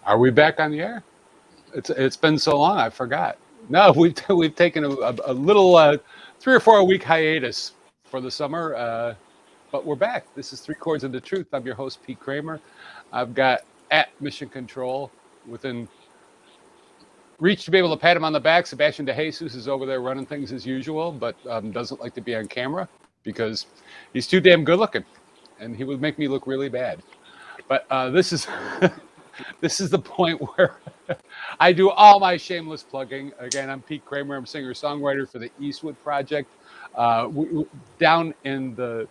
Are we back on the air? It's been so long, I forgot. No, we've taken a little 3 or 4 week hiatus for the summer, but we're back. This is Three Chords of the Truth. I'm your host, Pete Kramer. I've got at Mission Control within reach to be able to pat him on the back. Sebastian DeJesus is over there running things as usual, but doesn't like to be on camera because he's too damn good looking, and he would make me look really bad. But this is this is the point where I do all my shameless plugging. Again, I'm Pete Kramer. I'm singer-songwriter for the Eastwood Project. Down in the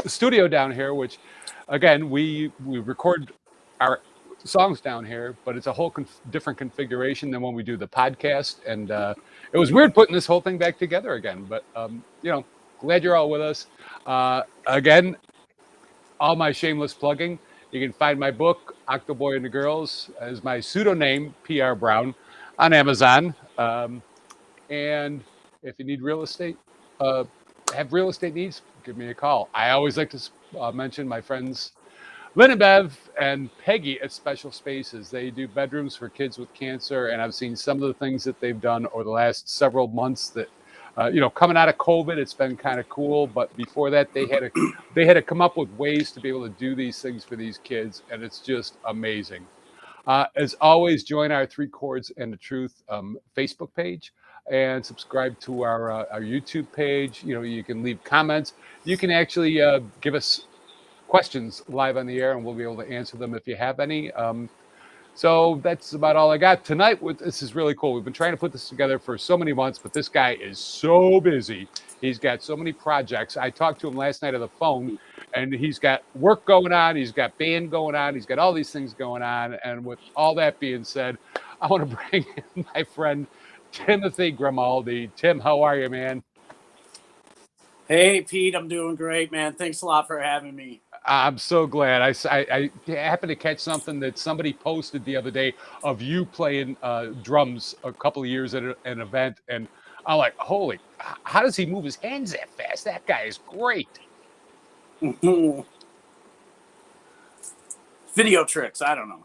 studio down here, which, again, we record our songs down here, but it's a whole different configuration than when we do the podcast. And it was weird putting this whole thing back together again. But, glad you're all with us. Again, all my shameless plugging. You can find my book, Octoboy and the Girls, as my pseudonym, PR Brown, on Amazon. And if you need real estate, have real estate needs, give me a call. I always like to mention my friends Lynn and Bev and Peggy at Special Spaces. They do bedrooms for kids with cancer, and I've seen some of the things that they've done over the last several months that, coming out of COVID, it's been kind of cool. But before that, they had to come up with ways to be able to do these things for these kids, and it's just amazing. As always, join our Three Chords and the Truth Facebook page and subscribe to our YouTube page. You can leave comments. You can actually give us questions live on the air, and we'll be able to answer them if you have any. So that's about all I got tonight. This is really cool. We've been trying to put this together for so many months, but this guy is so busy. He's got so many projects. I talked to him last night on the phone, and he's got work going on. He's got band going on. He's got all these things going on. And with all that being said, I want to bring in my friend Timothy Grimaldi. Tim, how are you, man? Hey, Pete, I'm doing great, man. Thanks a lot for having me. I'm so glad. I happened to catch something that somebody posted the other day of you playing drums a couple of years at an event, and I'm like, holy, how does he move his hands that fast? That guy is great. Video tricks, I don't know.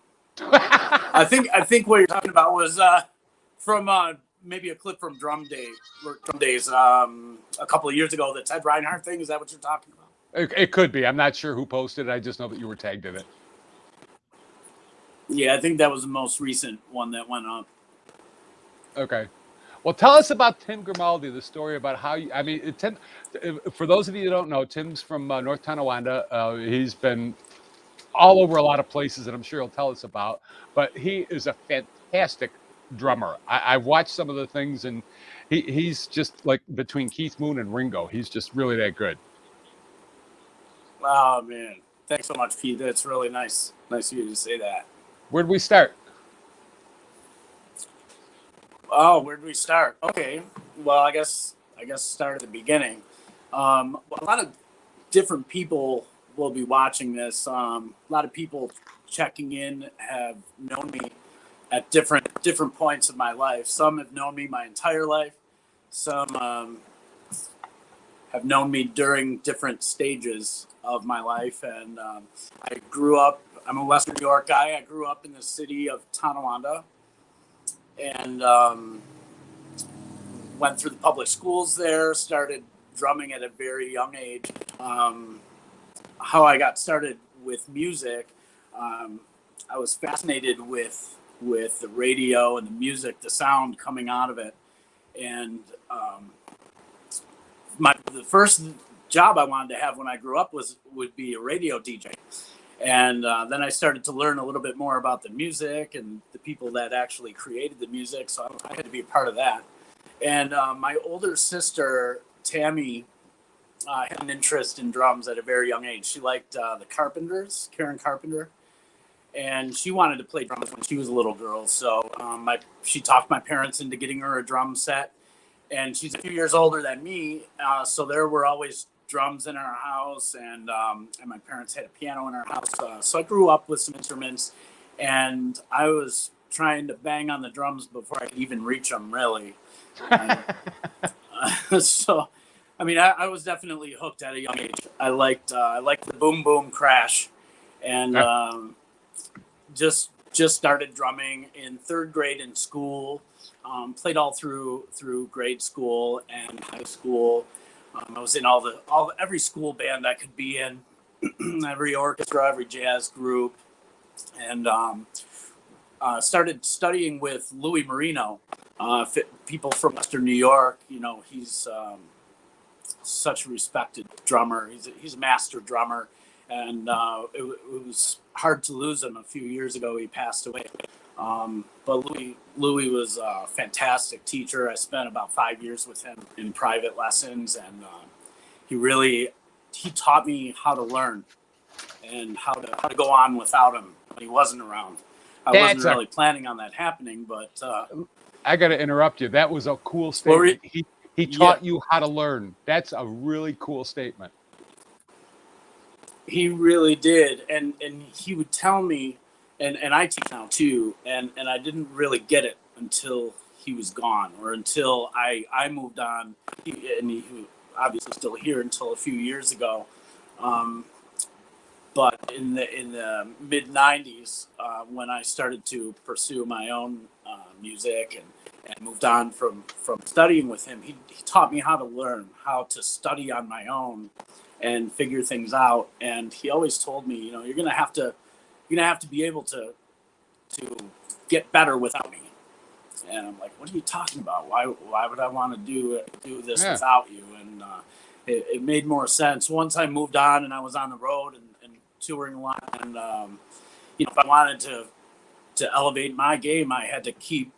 I think what you're talking about was from maybe a clip from Drum Days a couple of years ago, the Ted Reinhardt thing. Is that what you're talking about? It could be. I'm not sure who posted it. I just know that you were tagged in it. Yeah, I think that was the most recent one that went up. Okay. Well, tell us about Tim Grimaldi, the story about how you, Tim, for those of you who don't know, Tim's from North Tonawanda. He's been all over a lot of places, and I'm sure he'll tell us about, but he is a fantastic drummer. I've watched some of the things, and he's just like between Keith Moon and Ringo. He's just really that good. Oh, man. Thanks so much, Pete. That's really nice. Nice of you to say that. Where'd we start? Oh, where'd we start? Okay. Well, I guess start at the beginning. A lot of different people will be watching this. A lot of people checking in have known me at different points of my life. Some have known me my entire life. Some have known me during different stages of my life. And I grew up, I'm a Western New York guy. I grew up in the city of Tonawanda and went through the public schools there, started drumming at a very young age. How I got started with music, I was fascinated with the radio and the music, the sound coming out of it. And the first job I wanted to have when I grew up would be a radio DJ. And then I started to learn a little bit more about the music and the people that actually created the music. So I had to be a part of that. And my older sister, Tammy, had an interest in drums at a very young age. She liked the Carpenters, Karen Carpenter. And she wanted to play drums when she was a little girl. So she talked my parents into getting her a drum set. And she's a few years older than me. So there were always drums in our house. And my parents had a piano in our house. So I grew up with some instruments. And I was trying to bang on the drums before I could even reach them, really. So, I mean, I was definitely hooked at a young age. I liked the boom, boom, crash. And just just started drumming in third grade in school. Played all through grade school and high school. I was in every school band I could be in, every orchestra, every jazz group, and started studying with Louis Marino. People from Western New York, he's such a respected drummer. He's a master drummer, and it was hard to lose him a few years ago. He passed away. But Louis was a fantastic teacher. I spent about 5 years with him in private lessons, and he taught me how to learn and how to go on without him when he wasn't around. I wasn't really planning on that happening, but I got to interrupt you. That was a cool statement. He taught you how to learn. That's a really cool statement. He really did, and he would tell me, and I teach now too, and I didn't really get it until he was gone, or until I moved on. He was obviously still here until a few years ago. But in the mid '90s, when I started to pursue my own music and moved on from studying with him, he taught me how to learn, how to study on my own and figure things out. And he always told me, you're gonna have to be able to get better without me. And I'm like, what are you talking about? Why would I want to do this without you? And it made more sense once I moved on and I was on the road and touring a lot. And if I wanted to elevate my game, I had to keep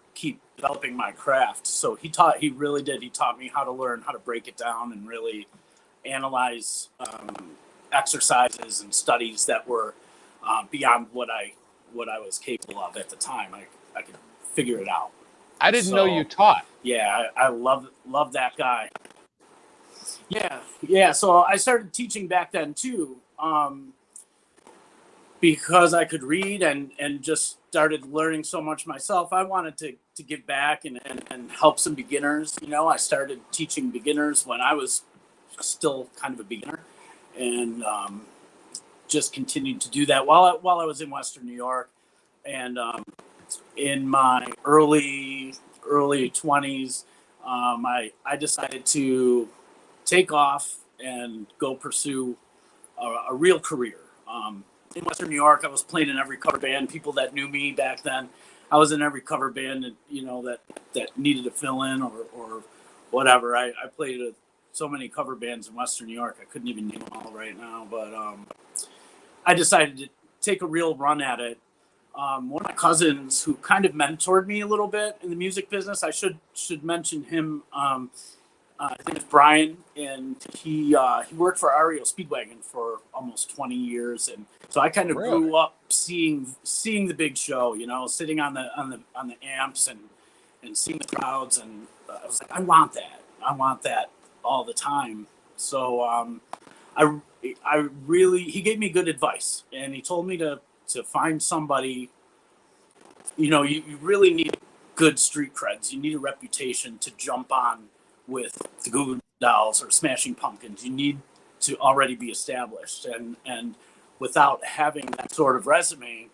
developing my craft. So he really did. He taught me how to learn, how to break it down, and really analyze exercises and studies that were beyond what I was capable of at the time. I could figure it out. I didn't know you taught. Yeah, I love that guy. Yeah. So I started teaching back then too, because I could read and just started learning so much myself. I wanted to give back and help some beginners. I started teaching beginners when I was still kind of a beginner, and just continued to do that while I was in Western New York. And in my early 20s, I decided to take off and go pursue a real career. In Western New York, I was playing in every cover band. People that knew me back then, I was in every cover band that needed to fill in or whatever. I played with so many cover bands in Western New York, I couldn't even name them all right now. But I decided to take a real run at it. One of my cousins who kind of mentored me a little bit in the music business, I should mention him. His name is Brian, and he worked for REO Speedwagon for almost 20 years, and so I kind of grew up seeing the big show, sitting on the amps and seeing the crowds, and I was like, I want that all the time. So he gave me good advice, and he told me to find somebody. You really need good street creds. You need a reputation to jump on with the Goo Goo Dolls or Smashing Pumpkins. You need to already be established, and without having that sort of resume,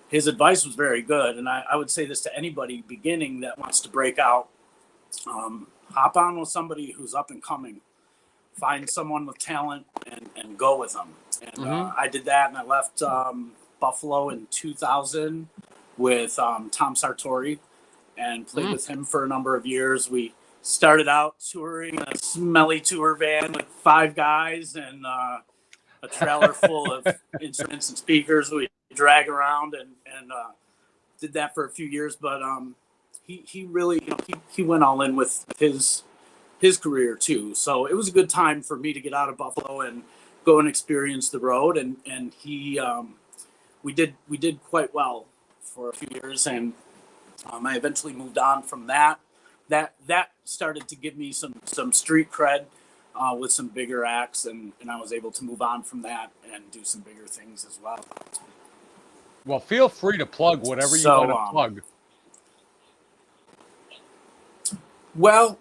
his advice was very good. And I would say this to anybody beginning that wants to break out: hop on with somebody who's up and coming. Find someone with talent and go with them. And I did that, and I left Buffalo in 2000 with Tom Sartori and played with him for a number of years. We started out touring a smelly tour van with 5 guys and a trailer full of instruments and speakers we drag around, and did that for a few years. But he really he went all in with his career too. So it was a good time for me to get out of Buffalo and go and experience the road. And we did quite well for a few years, and I eventually moved on from that. That started to give me some street cred with some bigger acts, and I was able to move on from that and do some bigger things as well. Well, feel free to plug whatever you want to plug. Well,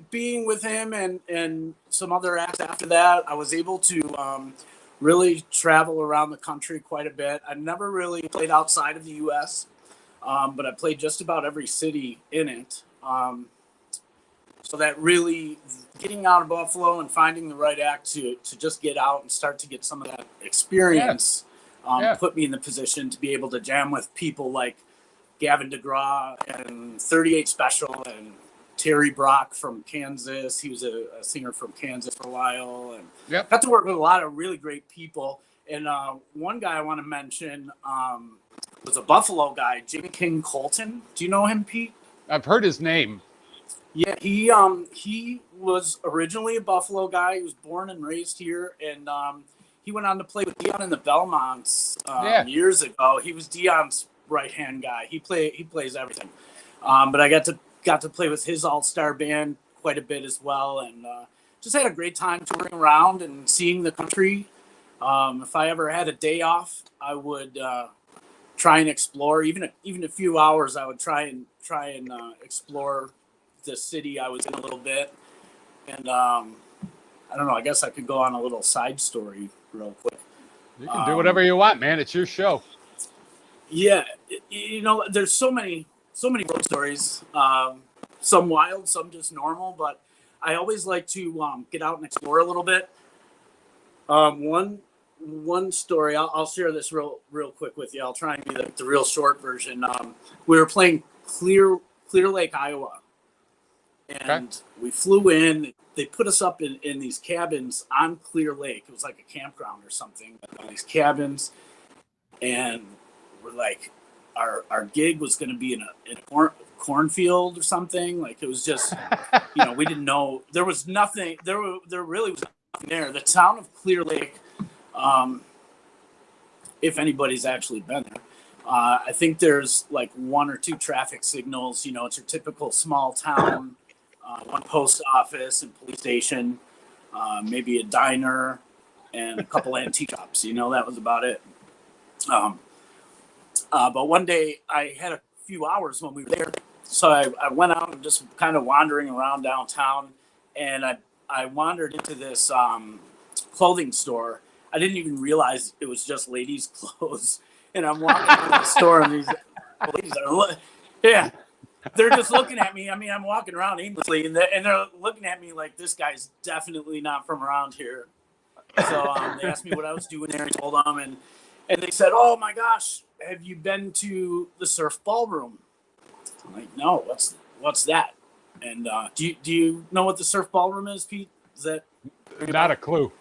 being with him and some other acts after that, I was able to really travel around the country quite a bit. I've never really played outside of the U.S., but I played just about every city in it. So that really, getting out of Buffalo and finding the right act to just get out and start to get some of that experience put me in the position to be able to jam with people like Gavin DeGraw and 38 Special and Terry Brock from Kansas. He was a singer from Kansas for a while, and got to work with a lot of really great people. And one guy I want to mention was a Buffalo guy, Jimmy King Colton. Do you know him, Pete? I've heard his name. Yeah, he was originally a Buffalo guy. He was born and raised here, and he went on to play with Dion in the Belmonts years ago. He was Dion's right-hand guy. He plays everything. But I got to play with his all-star band quite a bit as well, and just had a great time touring around and seeing the country. If I ever had a day off, I would try and explore. Even a few hours, I would try and explore the city I was in a little bit. And I don't know, I guess I could go on a little side story real quick. You can do whatever you want, man. It's your show. Yeah, you know, there's so many road stories. Some wild, some just normal, but I always like to get out and explore a little bit. One story, I'll share this real quick with you. I'll try and be the real short version. We were playing Clear Lake, Iowa, and we flew in. They put us up in these cabins on Clear Lake. It was like a campground or something. These cabins, and we're like, our gig was going to be in a cornfield or something. Like, it was just, you know, we didn't know. There was nothing. There really was nothing there. The town of Clear Lake, if anybody's actually been there, I think there's like one or two traffic signals. You know, it's your typical small town. One post office and police station, maybe a diner, and a couple antique shops. You know, that was about it. But one day I had a few hours when we were there. So I went out and just kind of wandering around downtown, and I wandered into this clothing store. I didn't even realize it was just ladies' clothes. And I'm walking into the store, and these ladies are, they're just looking at me. I mean, I'm walking around aimlessly, and they're looking at me like, this guy's definitely not from around here. So they asked me what I was doing there. I told them, and they said, "Oh my gosh, have you been to the Surf Ballroom?" I'm like, "No, what's that?" And do you know what the Surf Ballroom is, Pete? Is that not a clue?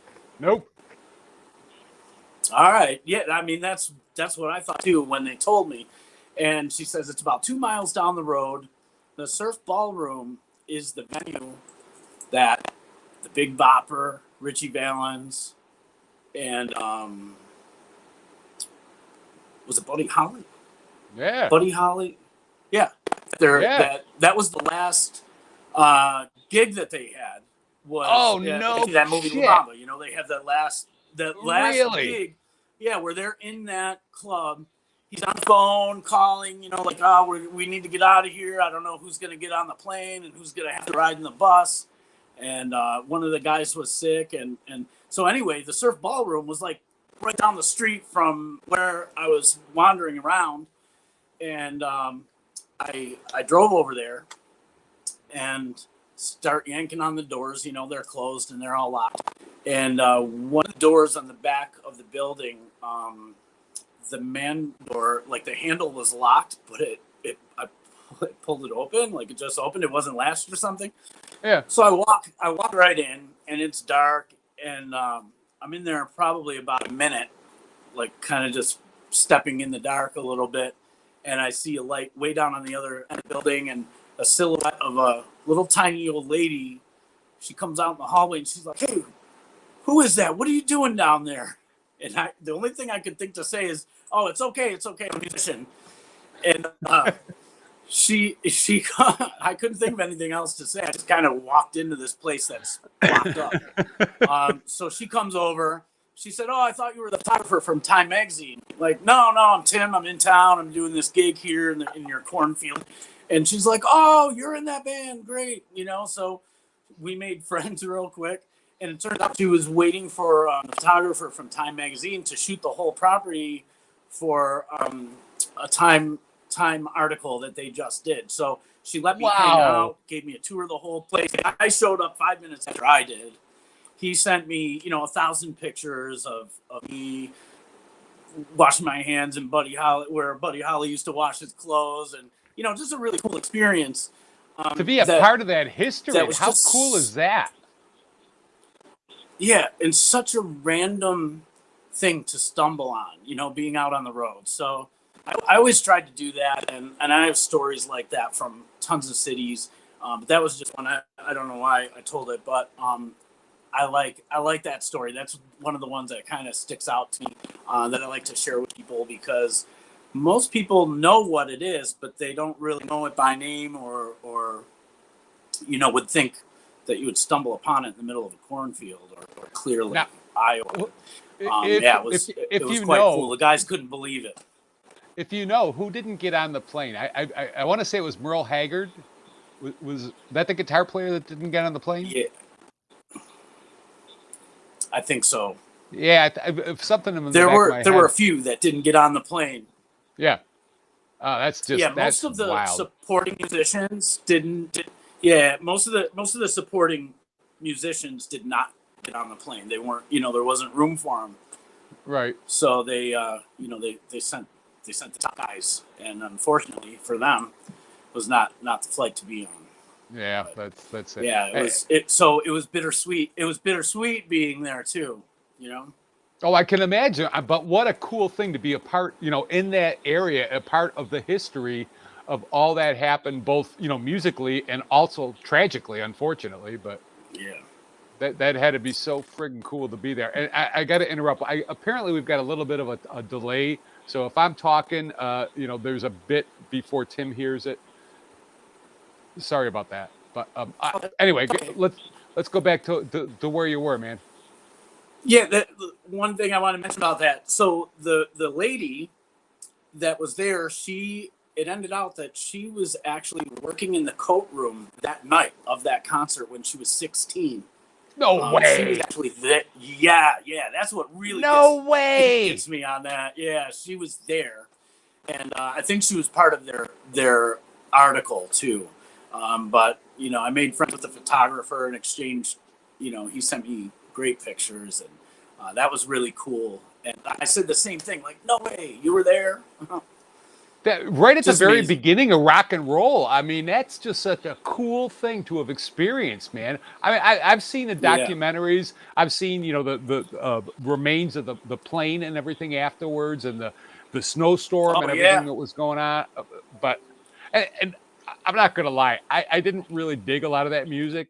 Nope. All right, yeah. I mean, that's what I thought too when they told me. And she says it's about 2 miles down the road. The Surf Ballroom is the venue that the Big Bopper, Richie Valens, and was it Buddy Holly? Yeah. Buddy Holly. Yeah. That was the last gig that they had. Was that movie shit. Obama. You know, they have that last really? gig. Yeah, where they're in that club. He's on the phone calling, you know, like, we need to get out of here. I don't know who's going to get on the plane and who's going to have to ride in the bus. And one of the guys was sick. And so anyway, the Surf Ballroom was like right down the street from where I was wandering around. And I drove over there and start yanking on the doors. You know, they're closed and they're all locked. And one of the doors on the back of the building, the man door, like the handle was locked, but I pulled it open, like it just opened. It wasn't latched or something. Yeah. So I walk right in, and it's dark, and I'm in there probably about a minute, like kind of just stepping in the dark a little bit, and I see a light way down on the other end of the building, and a silhouette of a little tiny old lady. She comes out in the hallway, and she's like, "Hey, who is that? What are you doing down there?" And the only thing I could think to say is, "Oh, it's okay, I'm a musician." And she I couldn't think of anything else to say. I just kind of walked into this place that's locked up. So she comes over. She said, "Oh, I thought you were the photographer from Time Magazine." Like, no, I'm Tim. I'm in town. I'm doing this gig here in your cornfield. And she's like, "Oh, you're in that band. Great." You know, so we made friends real quick. And it turns out she was waiting for the photographer from Time Magazine to shoot the whole property for a Time article that they just did. So she let me hang out, gave me a tour of the whole place. I showed up 5 minutes after I did. He sent me, 1,000 pictures of me washing my hands in Buddy Holly, where Buddy Holly used to wash his clothes, and just a really cool experience. To be a part of that history, how cool is that? Yeah, and such a random thing to stumble on, being out on the road. So I always tried to do that, and I have stories like that from tons of cities. But that was just one. I don't know why I told it, but I like that story. That's one of the ones that kind of sticks out to me that I like to share with people, because most people know what it is, but they don't really know it by name, or would think that you would stumble upon it in the middle of a cornfield or clearly Iowa. It was quite cool. The guys couldn't believe it. If who didn't get on the plane, I want to say it was Merle Haggard. Was that the guitar player that didn't get on the plane? Yeah, I think so. Yeah, if something in the there back were of my there head. were a few that didn't get on the plane. Yeah, that's most of the wild. supporting musicians didn't. Yeah, most of the supporting musicians did not get on the plane. They weren't, there wasn't room for them. Right. So they sent the top guys, and unfortunately for them, was not the flight to be on. Yeah, that's it. Yeah, it was bittersweet. It was bittersweet being there too. Oh, I can imagine. But what a cool thing to be a part, in that area, a part of the history of all that happened, both, musically and also tragically, unfortunately. But yeah, that had to be so friggin' cool to be there. And I got to interrupt. Apparently we've got a little bit of a delay. So if I'm talking, there's a bit before Tim hears it. Sorry about that. But anyway, let's go back to where you were, man. Yeah, the one thing I want to mention about that. So the lady that was there, it ended out that she was actually working in the coat room that night of that concert when she was 16. No way. She was actually there. Yeah, that's what really gets me on that. Yeah, she was there, and I think she was part of their article too. But I made friends with the photographer and exchanged. He sent me great pictures, and that was really cool. And I said the same thing, like, no way, you were there. That right at the very amazing. beginning of rock and roll. I mean, that's just such a cool thing to have experienced, man. I mean, I've seen the documentaries. Yeah. I've seen, the remains of the plane and everything afterwards, and the snowstorm and everything that was going on. But and I'm not gonna lie, I didn't really dig a lot of that music,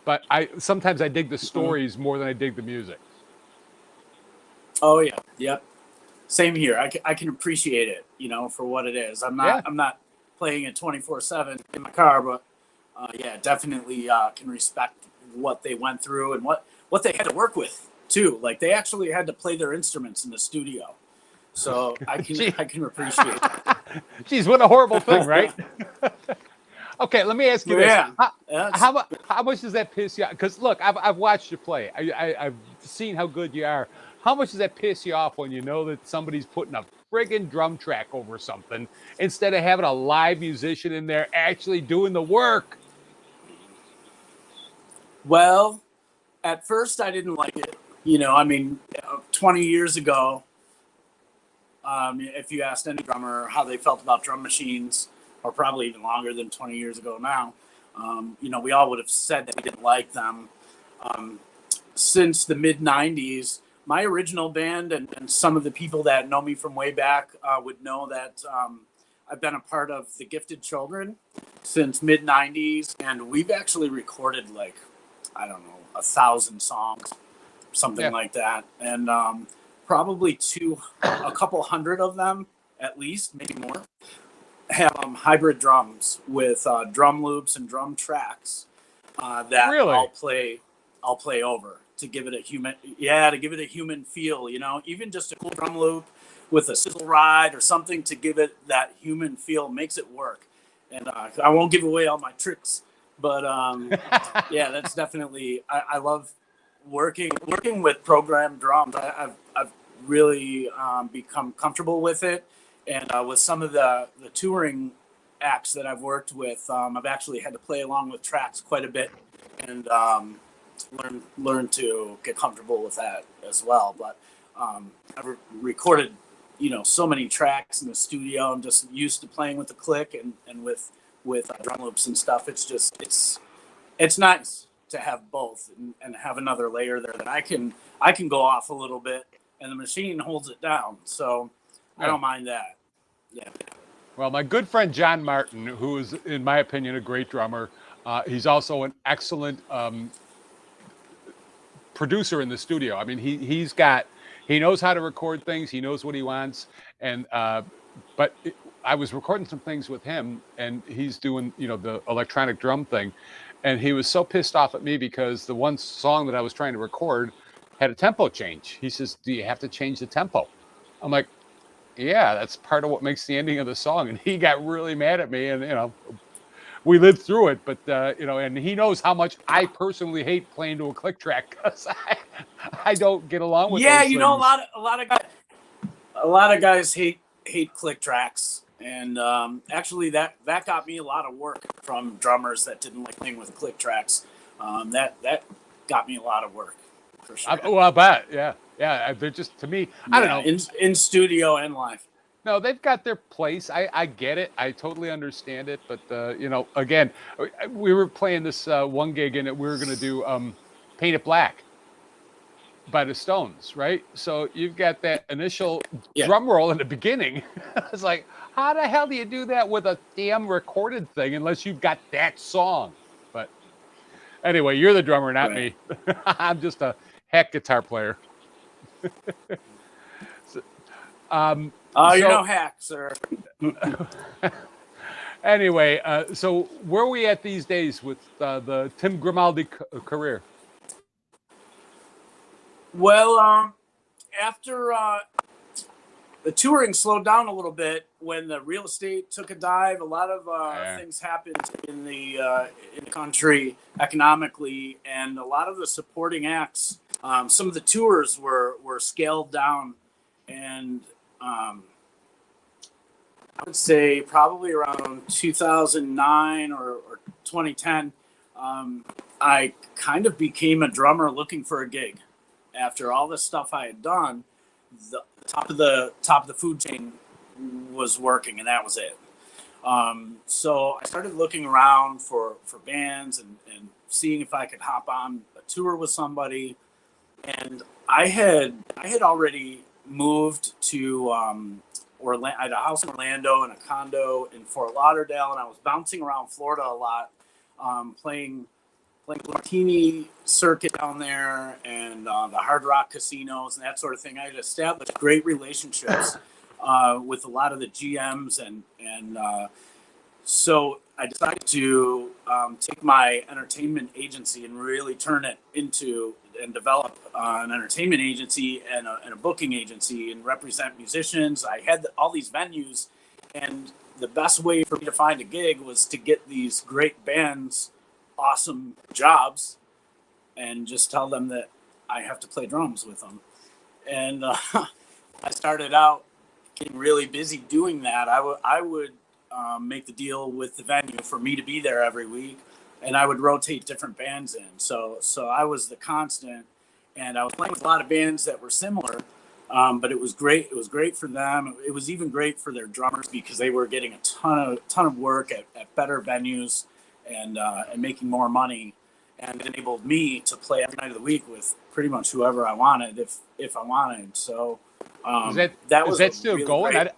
but sometimes I dig the stories more than I dig the music. Oh yeah, yep. Same here. I can appreciate it, for what it is. I'm not playing it 24/7 in my car, but definitely can respect what they went through and what they had to work with too. Like they actually had to play their instruments in the studio, so I can appreciate that. Jeez, what a horrible thing, right? Okay, let me ask you this. Yeah. How much does that piss you off? Because look, I've watched you play. I've seen how good you are. How much does that piss you off when you know that somebody's putting a friggin' drum track over something instead of having a live musician in there actually doing the work? Well, at first I didn't like it. 20 years ago, if you asked any drummer how they felt about drum machines, or probably even longer than 20 years ago now, we all would have said that we didn't like them. Since the mid-'90s, my original band and some of the people that know me from way back would know that I've been a part of the Gifted Children since mid-'90s, and we've actually recorded 1,000 songs, something like that, and probably a couple hundred of them, at least, maybe more, have hybrid drums with drum loops and drum tracks that really? I'll play over to give it a human feel, even just a cool drum loop with a sizzle ride or something to give it that human feel makes it work. And I won't give away all my tricks, but that's definitely, I love working with programmed drums, I've really become comfortable with it, and with some of the touring acts that I've worked with, I've actually had to play along with tracks quite a bit, and learn to get comfortable with that as well. But I've recorded, so many tracks in the studio. I'm just used to playing with the click and with drum loops and stuff. It's nice to have both and have another layer there that I can go off a little bit, and the machine holds it down. So I don't mind that. Yeah. Well, my good friend John Martin, who is, in my opinion, a great drummer, he's also an excellent producer in the studio. I mean, he knows how to record things. He knows what he wants. And but I was recording some things with him, and he's doing the electronic drum thing, and he was so pissed off at me because the one song that I was trying to record had a tempo change. He says, "Do you have to change the tempo?" I'm like, "Yeah, that's part of what makes the ending of the song." And he got really mad at me, and we lived through it. But and he knows how much I personally hate playing to a click track because I don't get along with those things. a lot of guys hate click tracks, and actually that got me a lot of work from drummers that didn't like playing with click tracks. That got me a lot of work for sure. I bet, yeah. They're just, to me, I don't know, in studio and live. No, they've got their place. I get it. I totally understand it. But again, we were playing this one gig, and we were going to do "Paint It Black" by the Stones, right? So you've got that initial drum roll in the beginning. It's like, how the hell do you do that with a damn recorded thing unless you've got that song? But anyway, you're the drummer, not me. I'm just a hack guitar player. You're no hack, sir. Anyway, so where are we at these days with the Tim Grimaldi career? Well, after the touring slowed down a little bit when the real estate took a dive, a lot of things happened in the country economically, and a lot of the supporting acts, some of the tours were scaled down, and I would say probably around 2009 or 2010, I kind of became a drummer looking for a gig. After all the stuff I had done, the top of the food chain was working, and that was it. So I started looking around for bands and seeing if I could hop on a tour with somebody. And I had already moved to I had a house in Orlando and a condo in Fort Lauderdale, and I was bouncing around Florida a lot, playing the Martini circuit down there and the Hard Rock casinos and that sort of thing. I had established great relationships with a lot of the GMs, and so I decided to take my entertainment agency and really turn it into and develop an entertainment agency and a booking agency and represent musicians. I had all these venues, and the best way for me to find a gig was to get these great bands awesome jobs and just tell them that I have to play drums with them. And I started out getting really busy doing that. I would make the deal with the venue for me to be there every week, and I would rotate different bands in. So I was the constant, and I was playing with a lot of bands that were similar, but it was great. It was great for them. It was even great for their drummers because they were getting a ton of work at better venues and making more money, and it enabled me to play every night of the week with pretty much whoever I wanted if I wanted. So is that still really going? Great.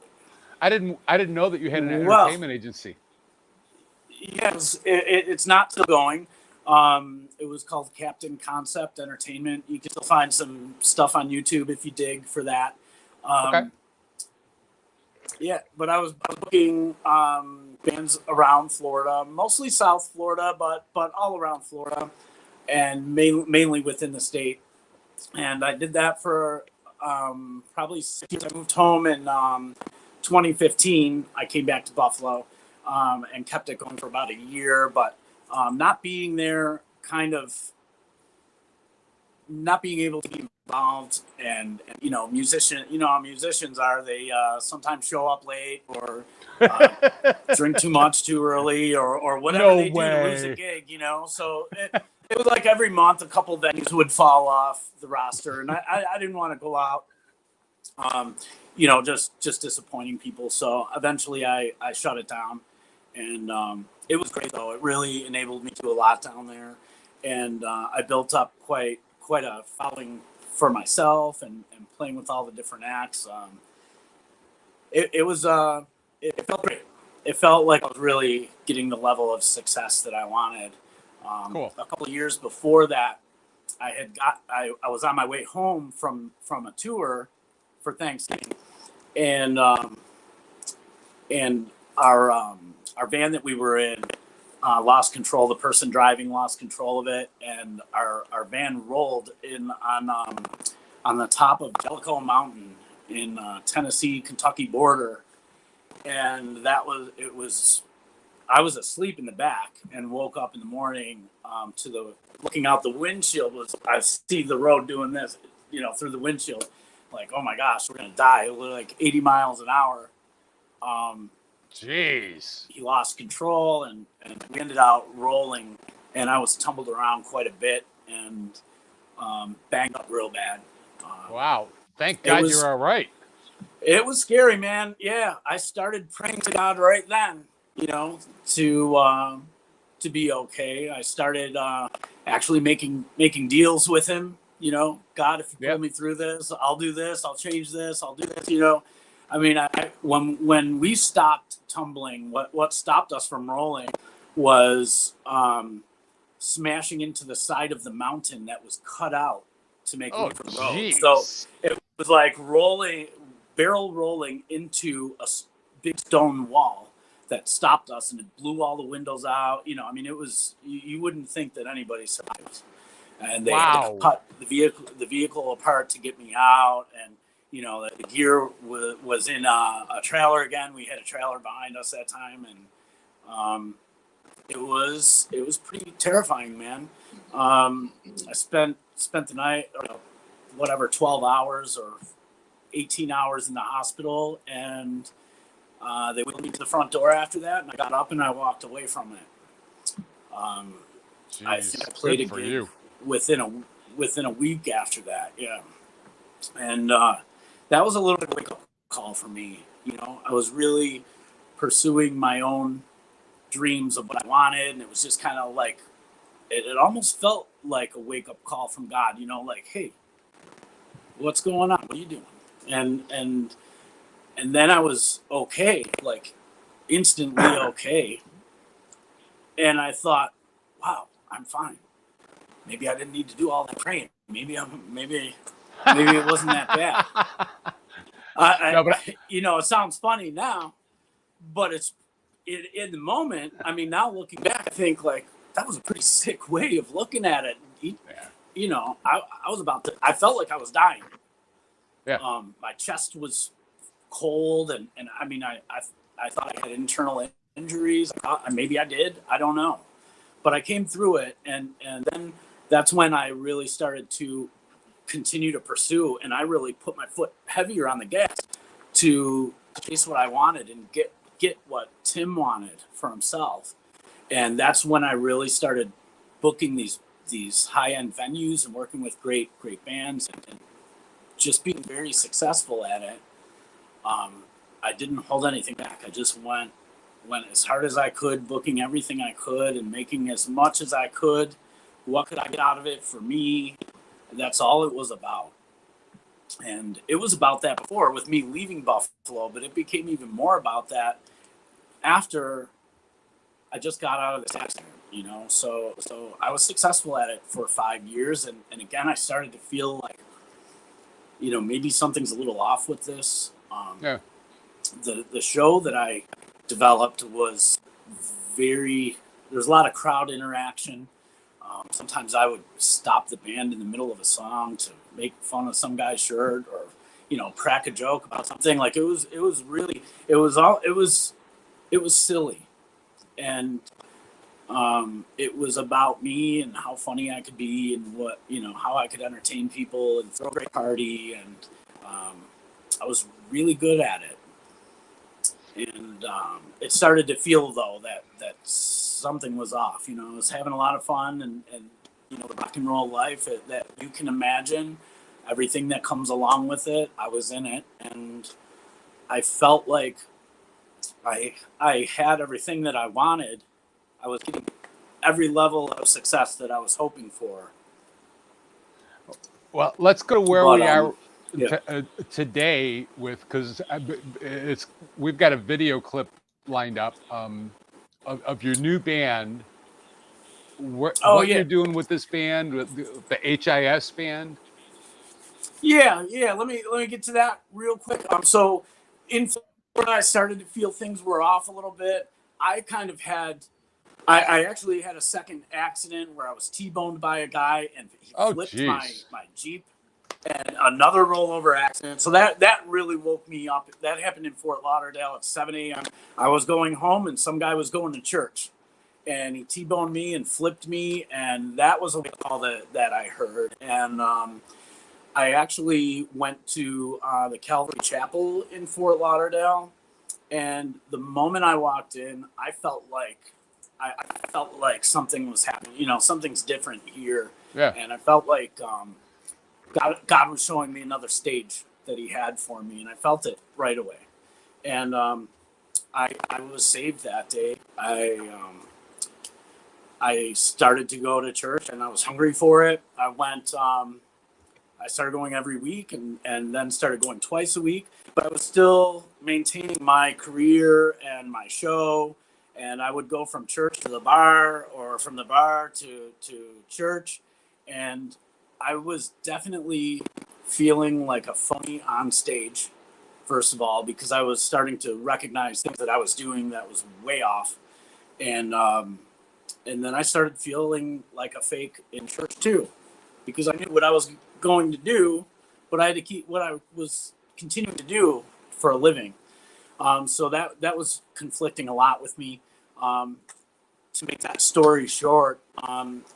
I didn't know that you had an entertainment agency. Yes, it's not still going. It was called Captain Concept Entertainment. You can still find some stuff on YouTube if you dig for that. Okay. Yeah, but I was booking bands around Florida, mostly South Florida, but all around Florida, and mainly within the state. And I did that for probably 6 years. I moved home in 2015. I came back to Buffalo and kept it going for about a year, but not being there kind of not being able to be involved, and you know, how musicians are. They sometimes show up late, or drink too much too early, or whatever No they do to lose a way. gig, you know. So it was like every month a couple venues would fall off the roster, and I didn't want to go out, you know, just disappointing people. So eventually I shut it down, and it was great though. It really enabled me to do a lot down there, and I built up quite a following for myself, and playing with all the different acts. It was it felt great. It felt like I was really getting the level of success that I wanted. Cool. A couple of years before that, I was on my way home from a tour for Thanksgiving, and our van that we were in lost control. The person driving lost control of it, and our van rolled in on the top of Jellicoe Mountain in Tennessee Kentucky border, and I was asleep in the back and woke up in the morning looking out the windshield. I see the road doing this, you know, through the windshield, like, oh my gosh, we're gonna die. It was like 80 miles an hour. Jeez. He lost control, and we ended out rolling, and I was tumbled around quite a bit, and banged up real bad. Wow. Thank God you're all right. It was scary, man. Yeah, I started praying to God right then, you know, to be okay. I started actually making deals with him. You know, God, if you pull me through this, I'll do this. I'll change this. I'll do this. You know, I mean, when we stopped tumbling, what stopped us from rolling was smashing into the side of the mountain that was cut out to make room for the road. So it was like barrel rolling into a big stone wall that stopped us, and it blew all the windows out. You know, I mean, it was, you wouldn't think that anybody survived. And they had to cut the vehicle apart to get me out, and you know, the gear was in a trailer again. We had a trailer behind us that time, and it was pretty terrifying, man. I spent the night, or whatever, 12 hours or 18 hours in the hospital, and they wheeled me to the front door after that, and I got up and I walked away from it. I think I played a gig within a week after that, yeah. And that was a little bit of a wake-up call for me. You know, I was really pursuing my own dreams of what I wanted, and it was just kind of like, it almost felt like a wake-up call from God, you know, like, hey, what's going on? What are you doing? And then I was okay, like instantly okay. And I thought, wow, I'm fine. Maybe I didn't need to do all that praying. Maybe it wasn't that bad. You know, it sounds funny now, but in the moment. I mean, now looking back, I think like that was a pretty sick way of looking at it. You know, I felt like I was dying. Yeah. My chest was cold, and I mean, I thought I had internal injuries. Maybe I did. I don't know, but I came through it, and then that's when I really started to continue to pursue, and I really put my foot heavier on the gas to chase what I wanted and get what Tim wanted for himself. And that's when I really started booking these high-end venues and working with great bands, and just being very successful at it. I didn't hold anything back. I just went as hard as I could, booking everything I could and making as much as I could. What could I get out of it for me? That's all it was about. And it was about that before with me leaving Buffalo, but it became even more about that after I just got out of this accident, you know? So I was successful at it for 5 years. And again, I started to feel like, you know, maybe something's a little off with this. The show that I developed was there's a lot of crowd interaction. Sometimes I would stop the band in the middle of a song to make fun of some guy's shirt, or, you know, crack a joke about something. Like it was silly. And It was about me and how funny I could be and what, how I could entertain people and throw a great party. And I was really good at it. And it started to feel, though, that something was off. I was having a lot of fun and the rock and roll life that you can imagine, everything that comes along with it. I was in it, and I felt like I had everything that I wanted. I was getting every level of success that I was hoping for. Well, let's go to where we are today because we've got a video clip lined up of your new band. What you're doing with this band, with the HIS band? Yeah. Let me get to that real quick. So in Florida, I started to feel things were off a little bit. I actually had a second accident where I was T-boned by a guy and he flipped my Jeep, and another rollover accident. So that really woke me up. That happened in Fort Lauderdale at 7 a.m. I was going home and some guy was going to church, and he T-boned me and flipped me, and that was a wake-up call that I heard. And I actually went to the Calvary Chapel in Fort Lauderdale, and the moment I walked in, I felt like something was happening. Something's different here. Yeah. And I felt like God was showing me another stage that He had for me, and I felt it right away. And I was saved that day. I started to go to church, and I was hungry for it. I went. I started going every week, and then started going twice a week. But I was still maintaining my career and my show. And I would go from church to the bar, or from the bar to church. And I was definitely feeling like a phony on stage, first of all, because I was starting to recognize things that I was doing that was way off. And then I started feeling like a fake in church too, because I knew what I was going to do, but I had to keep what I was continuing to do for a living. So that was conflicting a lot with me. To make that story short,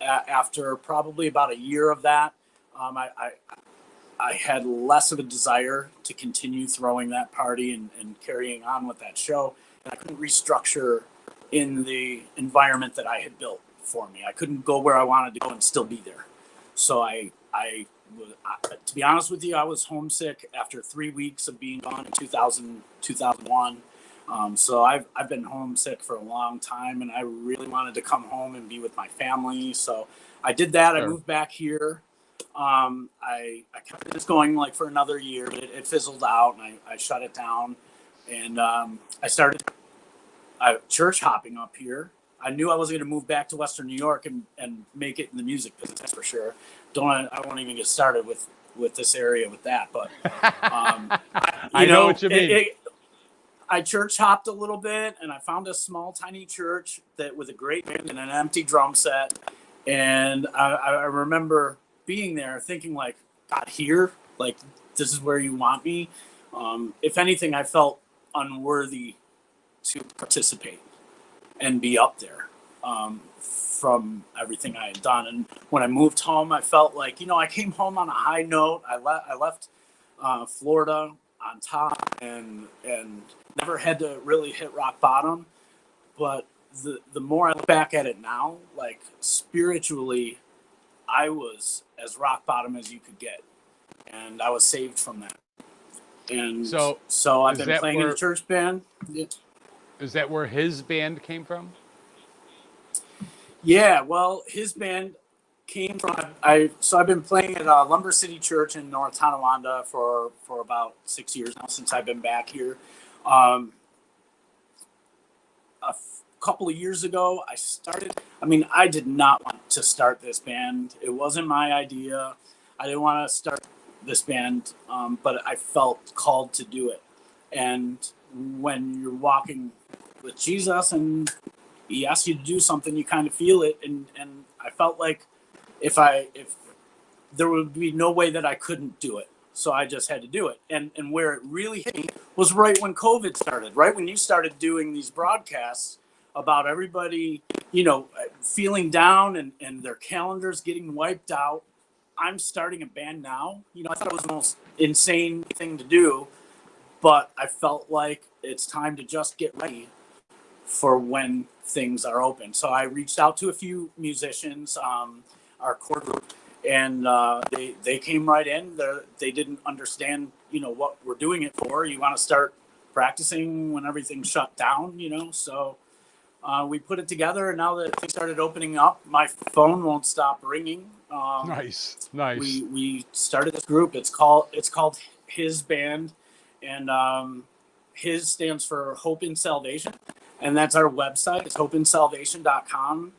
after probably about a year of that, I had less of a desire to continue throwing that party and carrying on with that show. And I couldn't restructure in the environment that I had built for me. I couldn't go where I wanted to go and still be there. So to be honest with you, I was homesick after 3 weeks of being gone in 2001. So I've been homesick for a long time, and I really wanted to come home and be with my family. So I did that. Sure. I moved back here. I kept this going like for another year, but it fizzled out, and I shut it down. And I started church hopping up here. I knew I wasn't going to move back to Western New York and make it in the music business, that's for sure. I won't even get started with this area with that, but I know what you mean. I church hopped a little bit, and I found a small, tiny church with a great band and an empty drum set. And I remember being there thinking, like, God, here, like, this is where you want me. If anything, I felt unworthy to participate and be up there from everything I had done. And when I moved home, I felt like, I came home on a high note. I left Florida on top and never had to really hit rock bottom. But the more I look back at it now, like spiritually, I was as rock bottom as you could get. And I was saved from that. And so I've been playing in a church band. Is that where his band came from? Yeah, well, his band came from. I've been playing at Lumber City Church in North Tonawanda for about 6 years now, since I've been back here. A couple of years ago, I started. I did not want to start this band. It wasn't my idea. I didn't want to start this band, but I felt called to do it. And when you're walking with Jesus and He asks you to do something, you kind of feel it. And I felt like if there would be no way that I couldn't do it. So I just had to do it. And where it really hit me was right when COVID started, right when you started doing these broadcasts. about everybody, feeling down and their calendars getting wiped out. I'm starting a band now. I thought it was the most insane thing to do, but I felt like it's time to just get ready for when things are open. So I reached out to a few musicians, our core group, and they came right in. They didn't understand, what we're doing it for. You want to start practicing when everything's shut down, So we put it together, and now that things started opening up, my phone won't stop ringing. Nice. We started this group. It's called His Band, and His stands for Hope in Salvation, and that's our website. It's hopeinsalvation.com,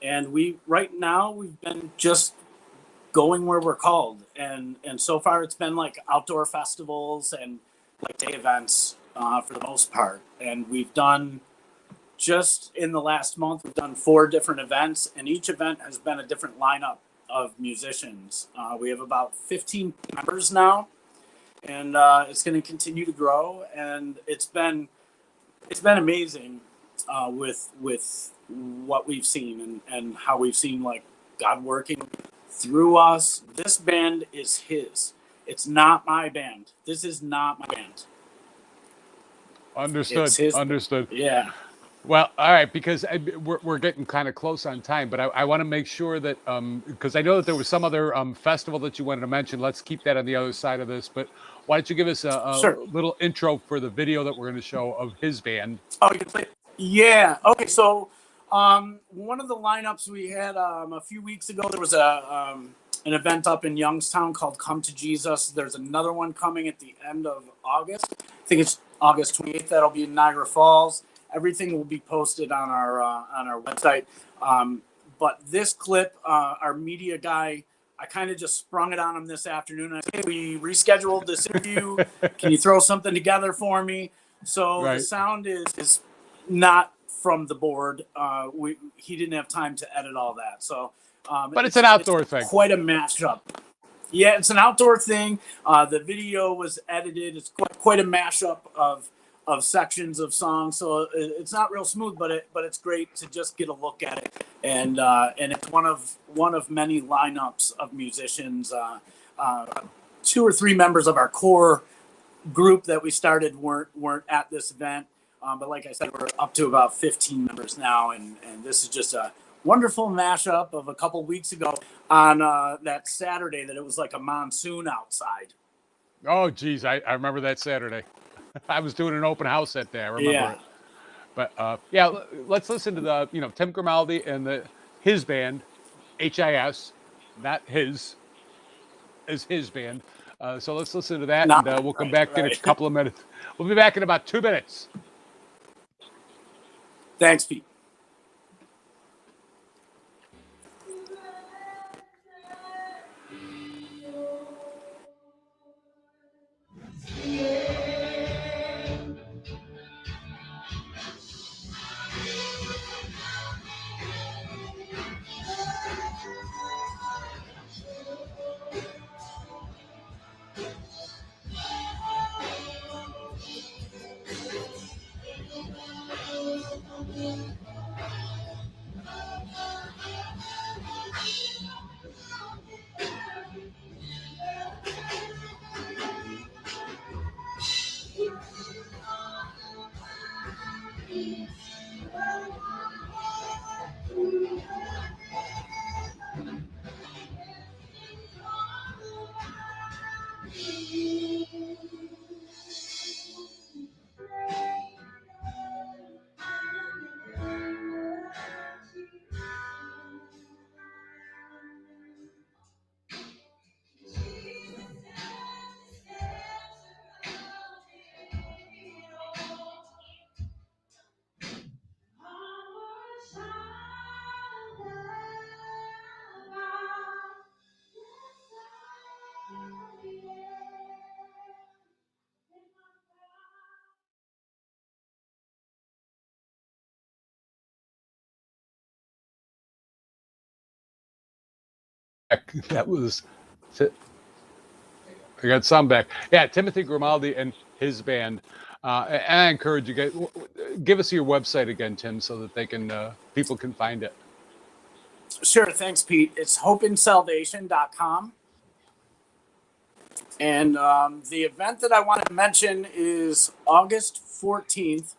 and right now we've been just going where we're called, and so far it's been like outdoor festivals and like day events for the most part, and we've done. Just in the last month, we've done 4 different events, and each event has been a different lineup of musicians. We have about 15 members now, and it's going to continue to grow. And it's been amazing with what we've seen and how we've seen like God working through us. This band is His. It's not my band. This is not my band. Understood. Understood. Yeah. Well, all right, because we're getting kind of close on time, but I want to make sure that because I know that there was some other festival that you wanted to mention. Let's keep that on the other side of this. But why don't you give us a Sure. little intro for the video that we're going to show of His Band? Oh, you can play it? Yeah. Okay. So one of the lineups we had a few weeks ago, there was an event up in Youngstown called Come to Jesus. There's another one coming at the end of August. I think it's August 28th. That'll be in Niagara Falls. Everything will be posted on our website. But this clip, our media guy, I kind of just sprung it on him this afternoon. I said, hey, we rescheduled this interview. Can you throw something together for me? So Right. The sound is not from the board. He didn't have time to edit all that. So, but it's an outdoor thing. Quite a mashup. Yeah, it's an outdoor thing. The video was edited. It's quite a mashup of sections of songs, so it's not real smooth, but it's great to just get a look at it, and it's one of many lineups of musicians. 2 or 3 members of our core group that we started weren't at this event, but like I said, we're up to about 15 members now, and this is just a wonderful mashup of a couple weeks ago on that Saturday that it was like a monsoon outside. Oh, geez, I remember that Saturday. I was doing an open house that day. I remember it. But yeah, let's listen to the Tim Grimaldi and his band, HIS, not his, is his band. So let's listen to that, and we'll come back in a couple of minutes. We'll be back in about 2 minutes. Thanks, Pete. That was, I got some back. Yeah, Timothy Grimaldi and his band. And I encourage you guys, give us your website again, Tim, so that they can people can find it. Sure. Thanks, Pete. It's hopeinsalvation.com. And the event that I wanted to mention is August 14th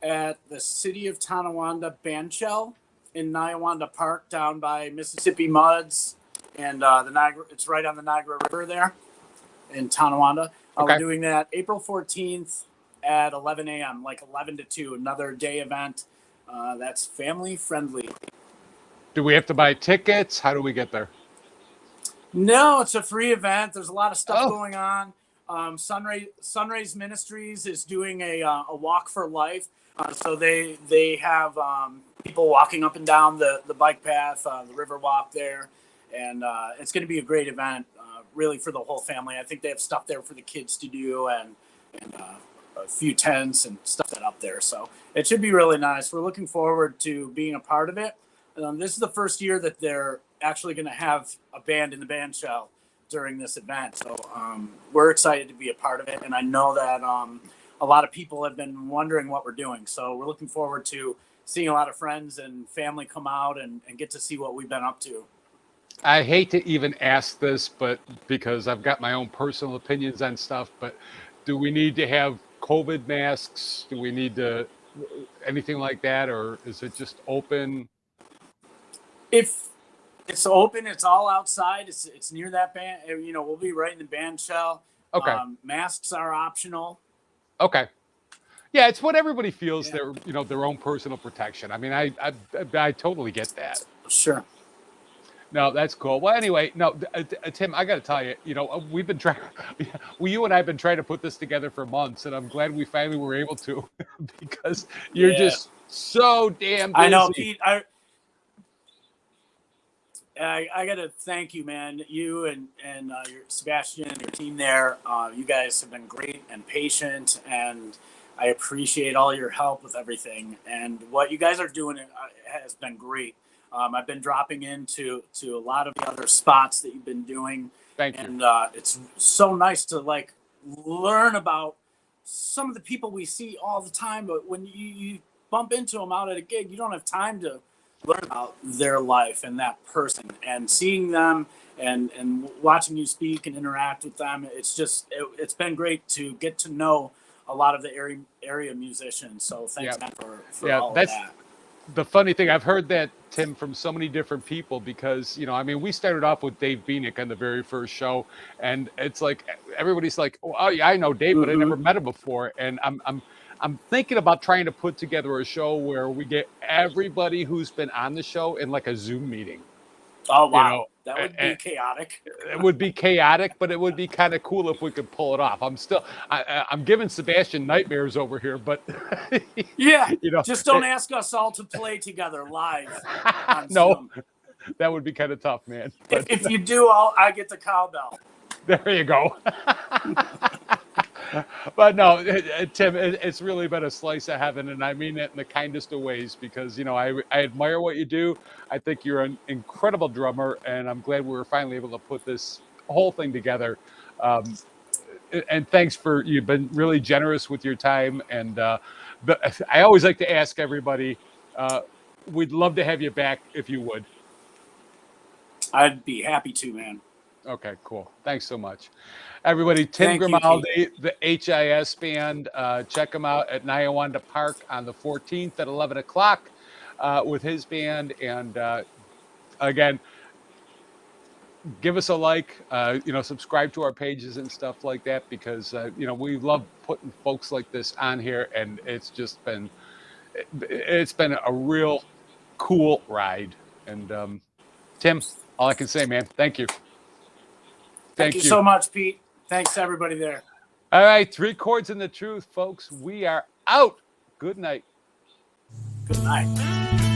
at the City of Tonawanda Bandshell in Niawanda Park down by Mississippi Muds and the Niagara. It's right on the Niagara River there in Tonawanda. Okay. We're doing that April 14th at 11 a.m., like 11 to 2, another day event. That's family friendly. Do we have to buy tickets? How do we get there? No, it's a free event. There's a lot of stuff going on. Sunrays Ministries is doing a walk for life. So they have people walking up and down the bike path, the river walk there. And it's going to be a great event, really, for the whole family. I think they have stuff there for the kids to do and a few tents and stuff set up there. So it should be really nice. We're looking forward to being a part of it. This is the first year that they're actually going to have a band in the band shell during this event. So we're excited to be a part of it. And I know that a lot of people have been wondering what we're doing. So we're looking forward to seeing a lot of friends and family come out and get to see what we've been up to. I hate to even ask this, but because I've got my own personal opinions on stuff, but do we need to have COVID masks? Do we need to anything like that? Or is it just open? If it's open, it's all outside. It's near that band. You know, we'll be right in the band shell. Okay. Masks are optional. Okay. Yeah, it's what everybody feels their their own personal protection. I mean, I totally get that. Sure. No, that's cool. Well, anyway, no, Tim, I got to tell you, we've been trying, you and I have been trying to put this together for months, and I'm glad we finally were able to, because you're just so damn busy. I know, Pete. I got to thank you, man. You and your Sebastian and your team there. You guys have been great and patient, and I appreciate all your help with everything. And what you guys are doing has been great. I've been dropping into a lot of the other spots that you've been doing. Thank you. And it's so nice to learn about some of the people we see all the time. But when you bump into them out at a gig, you don't have time to learn about their life and that person. And seeing them and watching you speak and interact with them, it's been great to get to know a lot of the area musicians. So thanks man, for all of that. The funny thing, I've heard that, Tim, from so many different people, because we started off with Dave BAAACK on the very first show, and it's like everybody's like, oh yeah, I know Dave, but I never met him before. And I'm thinking about trying to put together a show where we get everybody who's been on the show in like a Zoom meeting. Oh wow, that would be chaotic. It would be chaotic, but it would be kind of cool if we could pull it off. I'm giving Sebastian nightmares over here, but just don't ask us all to play together live. No, Zoom. That would be kind of tough, man. If you do, I get the cowbell. There you go. But no, Tim, it's really been a slice of heaven, and I mean it in the kindest of ways, because I admire what you do. I think you're an incredible drummer, and I'm glad we were finally able to put this whole thing together. And thanks you've been really generous with your time. And I always like to ask everybody, we'd love to have you back if you would. I'd be happy to, man. Okay, cool. Thanks so much. Everybody, Tim Grimaldi, the HIS band. Check him out at Niawanda Park on the 14th at 11 o'clock with his band. And again, give us a like, subscribe to our pages and stuff like that, because, we love putting folks like this on here, and it's been a real cool ride. And Tim, all I can say, man, thank you. Thank you so much, Pete. Thanks to everybody there. All right, 3 Chords and the Truth, folks. We are out. Good night. Good night.